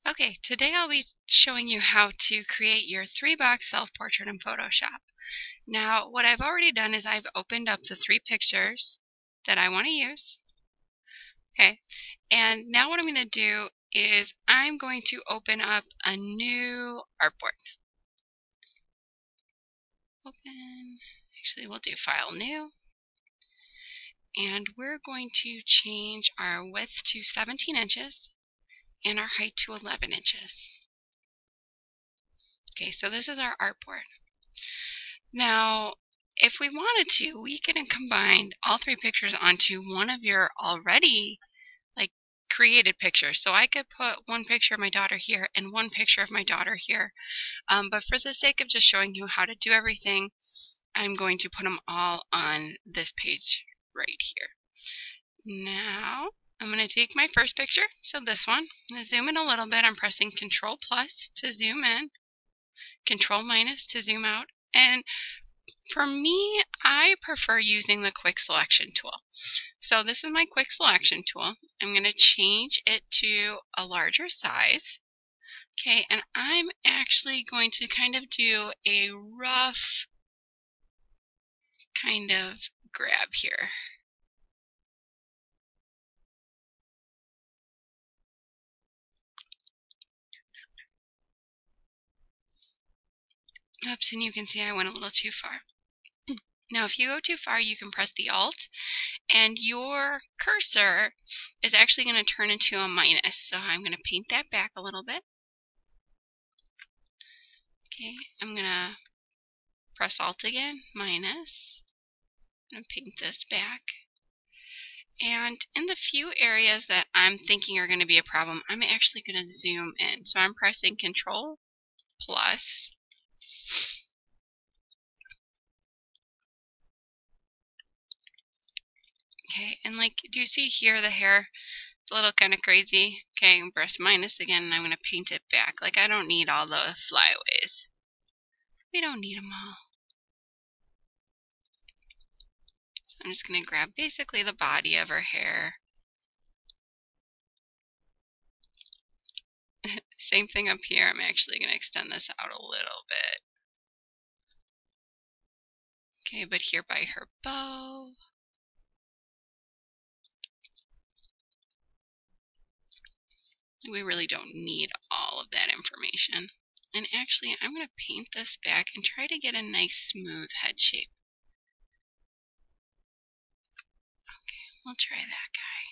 Okay, today I'll be showing you how to create your 3-box self-portrait in Photoshop. Now, what I've already done is I've opened up the 3 pictures that I want to use. Okay, and now what I'm going to do is I'm going to open up a new artboard. Open, actually we'll do File New. And we're going to change our width to 17 inches and our height to 11 inches. Okay, so this is our artboard. Now, if we wanted to, we can combine all 3 pictures onto one of your already created pictures. So I could put one picture of my daughter here and one picture of my daughter here. But for the sake of just showing you how to do everything, I'm going to put them all on this page right here. Now, I'm going to take my first picture, so this one. I'm going to zoom in a little bit. I'm pressing Control plus to zoom in, Control minus to zoom out, and for me, I prefer using the quick selection tool. So this is my quick selection tool. I'm going to change it to a larger size. Okay, and I'm actually going to kind of do a rough kind of grab here. Oops, and you can see I went a little too far. Now, if you go too far, you can press the Alt, and your cursor is actually going to turn into a minus. So I'm going to paint that back a little bit. Okay, I'm going to press Alt again, minus. I'm going to paint this back. And in the few areas that I'm thinking are going to be a problem, I'm actually going to zoom in. So I'm pressing Control plus. Okay, and do you see here the hair? It's a little kind of crazy. Okay, I'm press minus again, and I'm going to paint it back. I don't need all the flyaways. We don't need them all. So I'm just going to grab basically the body of her hair. Same thing up here. I'm actually going to extend this out a little bit. Okay, but here by her bow. We really don't need all of that information. And actually, I'm going to paint this back and try to get a nice smooth head shape. Okay, we'll try that guy.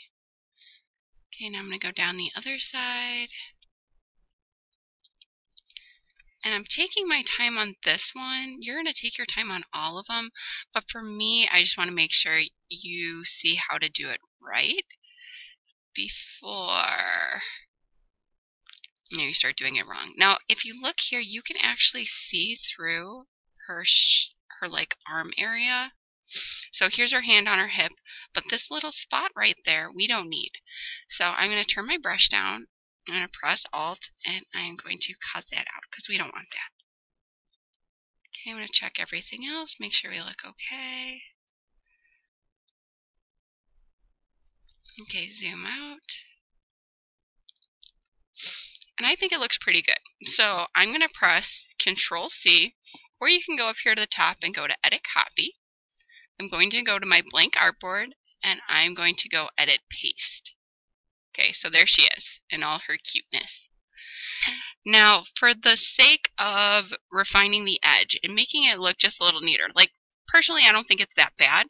Okay, now I'm going to go down the other side. And I'm taking my time on this one. You're going to take your time on all of them. But for me, I just want to make sure you see how to do it right before you start doing it wrong. Now, if you look here, you can actually see through her arm area. So here's her hand on her hip, but this little spot right there, we don't need. So I'm going to turn my brush down. I'm going to press Alt, and I'm going to cut that out because we don't want that. Okay, I'm going to check everything else, make sure we look okay. Okay, zoom out. And I think it looks pretty good. So I'm going to press Control C, or you can go up here to the top and go to Edit Copy. I'm going to go to my blank artboard, and I'm going to go Edit Paste. Okay, so there she is in all her cuteness. Now, for the sake of refining the edge and making it look just a little neater, personally, I don't think it's that bad.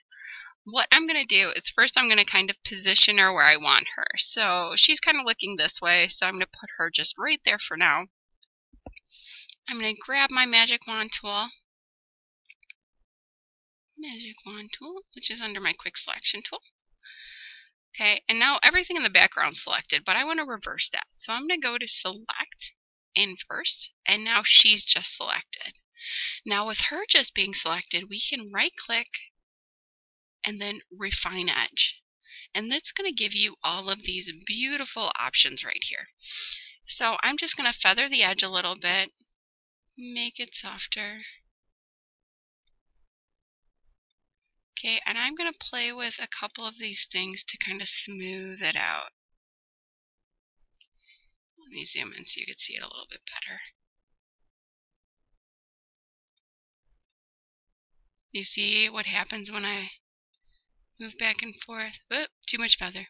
What I'm going to do is first I'm going to kind of position her where I want her. So she's kind of looking this way, so I'm going to put her just right there for now. I'm going to grab my Magic Wand tool. Which is under my Quick Selection tool. Okay, and now everything in the background is selected, but I want to reverse that. So I'm going to go to Select, Inverse, and now she's just selected. Now with her just being selected, we can right-click and then Refine Edge. And that's going to give you all of these beautiful options right here. So I'm just going to feather the edge a little bit, make it softer. Okay, and I'm going to play with a couple of these things to kind of smooth it out. Let me zoom in so you can see it a little bit better. You see what happens when I move back and forth? Whoop, too much feather.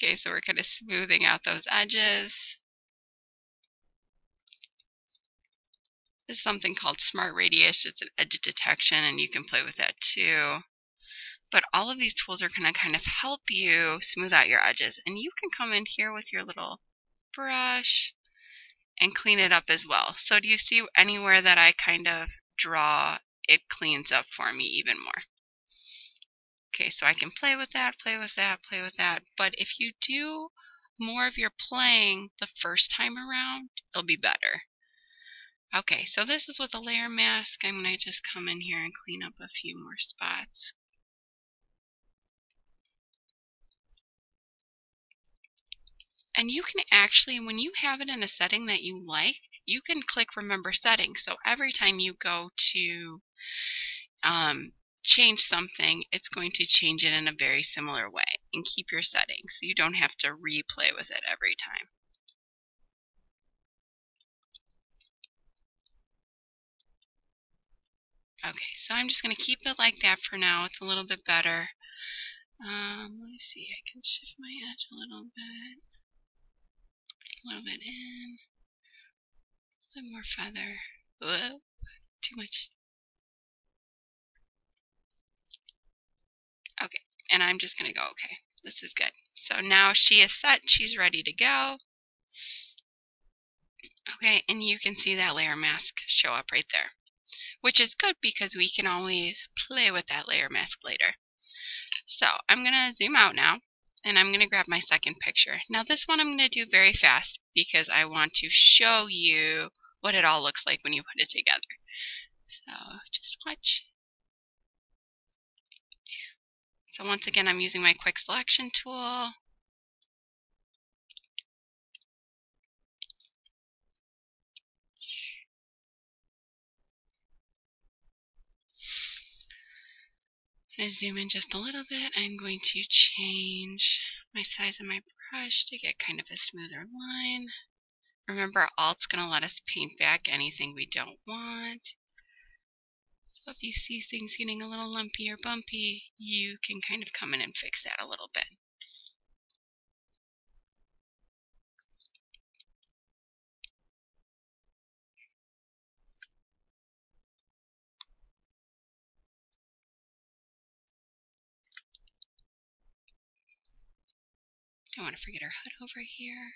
Okay, so we're kind of smoothing out those edges. This is something called Smart Radius. It's an edge detection, and you can play with that too. But all of these tools are going to kind of help you smooth out your edges. And you can come in here with your little brush and clean it up as well. So do you see anywhere that I kind of draw, it cleans up for me even more. Okay, so I can play with that, play with that, play with that. But if you do more of your playing the first time around, it'll be better. Okay, so this is with a layer mask. I'm going to just come in here and clean up a few more spots. And you can actually, when you have it in a setting that you like, you can click Remember Settings. So every time you go to change something, it's going to change it in a very similar way and keep your settings. So you don't have to replay with it every time. Okay, so I'm just going to keep it like that for now. It's a little bit better. Let me see, I can shift my edge a little bit in, a bit more feather. Whoa, too much. Okay, and I'm just going to go, okay, this is good. So now she is set, she's ready to go. Okay, and you can see that layer mask show up right there, which is good because we can always play with that layer mask later. So I'm going to zoom out now, and I'm going to grab my second picture. Now this one I'm going to do very fast because I want to show you what it all looks like when you put it together. So just watch. So once again, I'm using my quick selection tool. I'm going to zoom in just a little bit. I'm going to change my size of my brush to get kind of a smoother line. Remember, Alt's going to let us paint back anything we don't want. So if you see things getting a little lumpy or bumpy, you can kind of come in and fix that a little bit. Don't want to forget our hood over here.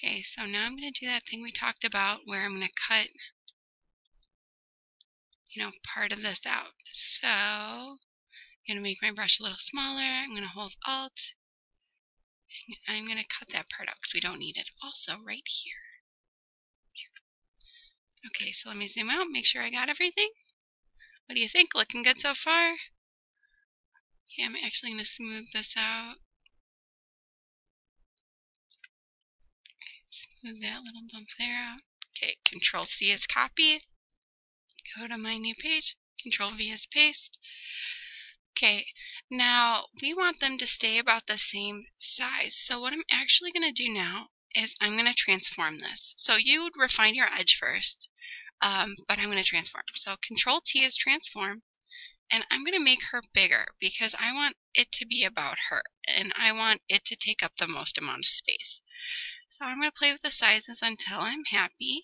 Okay, so now I'm going to do that thing we talked about where I'm going to cut, part of this out. So I'm going to make my brush a little smaller. I'm going to hold Alt. I'm going to cut that part out because we don't need it. Also right here. Okay, so let me zoom out, make sure I got everything. What do you think? Looking good so far? Okay, I'm actually going to smooth this out. Smooth that little bump there out. Okay, Control C is copy. Go to my new page. Control V is paste. Okay, now we want them to stay about the same size. So what I'm actually going to do now is I'm going to transform this. So you would refine your edge first, but I'm going to transform. So Control T is transform, and I'm going to make her bigger because I want it to be about her, and I want it to take up the most amount of space. So I'm going to play with the sizes until I'm happy.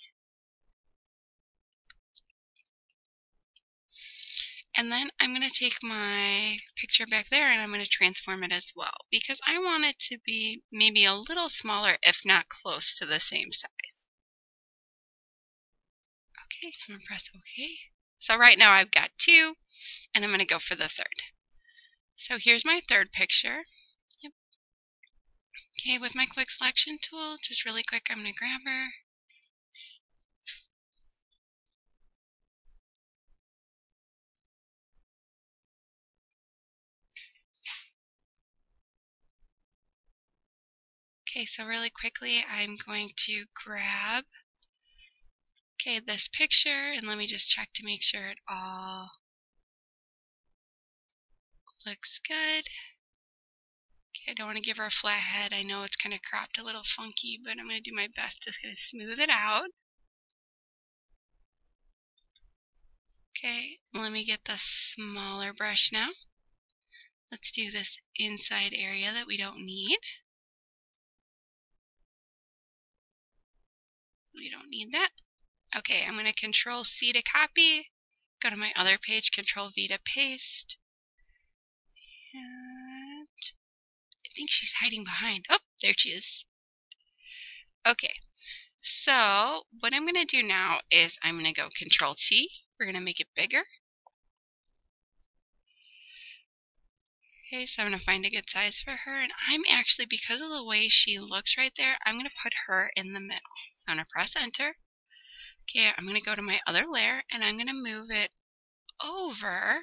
And then I'm going to take my picture back there and I'm going to transform it as well because I want it to be maybe a little smaller if not close to the same size. Okay, I'm going to press OK. So right now I've got two and I'm going to go for the third. So here's my third picture. Yep. Okay, with my quick selection tool, just really quick, I'm going to grab her. Okay, so really quickly, I'm going to grab, this picture, and let me just check to make sure it all looks good. I don't want to give her a flat head. I know it's kind of cropped a little funky, but I'm going to do my best to kind of smooth it out. Okay, let me get the smaller brush now. Let's do this inside area that we don't need. We don't need that. Okay, I'm going to Control C to copy. Go to my other page, Control V to paste. And I think she's hiding behind. Oh, there she is. Okay, so what I'm going to do now is I'm going to go Control T. We're going to make it bigger. Okay, so I'm going to find a good size for her. And I'm actually, because of the way she looks right there, I'm going to put her in the middle. So I'm going to press Enter. Okay, I'm going to go to my other layer and I'm going to move it over.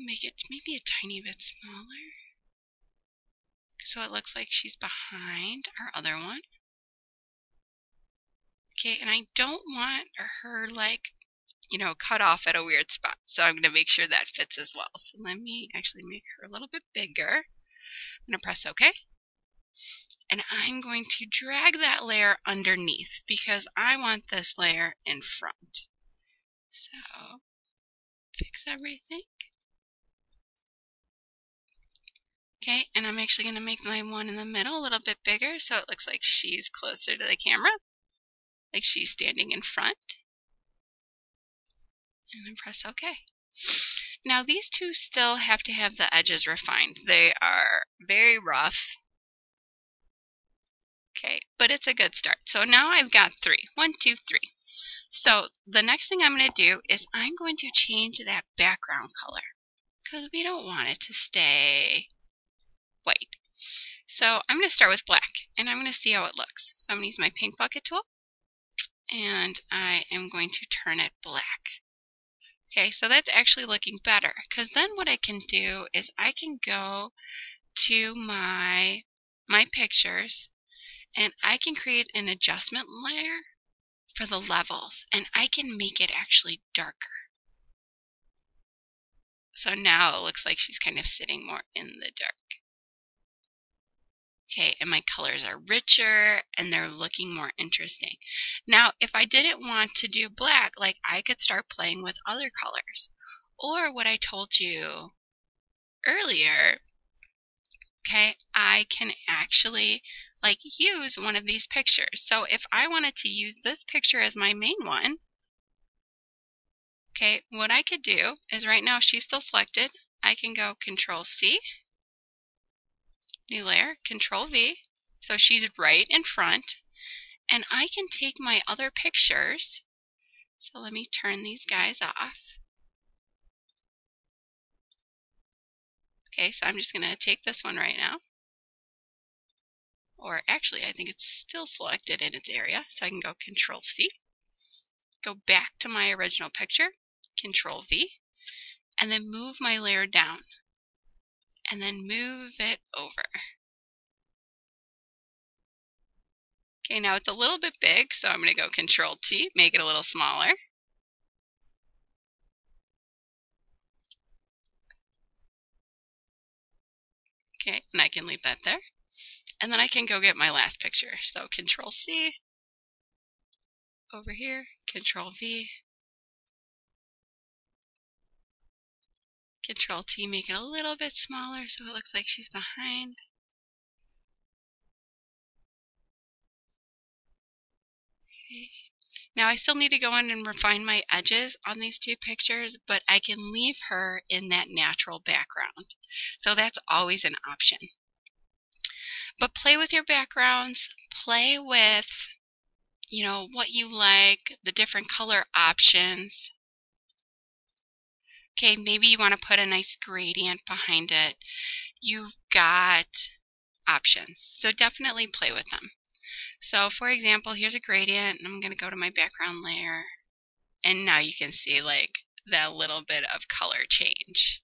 Make it maybe a tiny bit smaller. So it looks like she's behind our other one. Okay, and I don't want her like, you know, cut off at a weird spot. So I'm going to make sure that fits as well. So let me actually make her a little bit bigger. I'm going to press OK. And I'm going to drag that layer underneath because I want this layer in front. So fix everything. Okay, and I'm actually going to make my one in the middle a little bit bigger so it looks like she's closer to the camera, like she's standing in front. And then press OK. Now these two still have to have the edges refined. They are very rough. Okay, but it's a good start. So now I've got 3. 1, 2, 3. So the next thing I'm going to do is I'm going to change that background color because we don't want it to stay white. So I'm going to start with black and I'm going to see how it looks. So I'm going to use my pink bucket tool and I am going to turn it black. Okay, so that's actually looking better because then what I can do is I can go to my pictures and I can create an adjustment layer for the levels and I can make it actually darker. So now it looks like she's kind of sitting more in the dark. Okay, and my colors are richer and they're looking more interesting. Now, if I didn't want to do black, like I could start playing with other colors. Or what I told you earlier, okay, I can actually like use one of these pictures. So if I wanted to use this picture as my main one, okay, what I could do is right now she's still selected. I can go Control C. New layer, Control V, so she's right in front, and I can take my other pictures, so let me turn these guys off. Okay, so I'm just going to take this one right now, or actually I think it's still selected in its area, so I can go Control C, go back to my original picture, Control V, and then move my layer down. And then move it over. Okay, now it's a little bit big, so I'm going to go Control T, make it a little smaller. Okay, and I can leave that there. And then I can go get my last picture. So Control C, over here, Control V, Control T, make it a little bit smaller so it looks like she's behind. Okay. Now I still need to go in and refine my edges on these two pictures, but I can leave her in that natural background. So that's always an option. But play with your backgrounds, play with, you know, what you like, the different color options. Okay, maybe you want to put a nice gradient behind it. You've got options, so definitely play with them. So for example, here's a gradient, and I'm going to go to my background layer, and now you can see like that little bit of color change.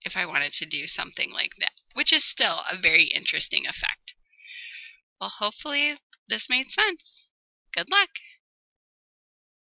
If I wanted to do something like that, which is still a very interesting effect. Well, hopefully this made sense. Good luck!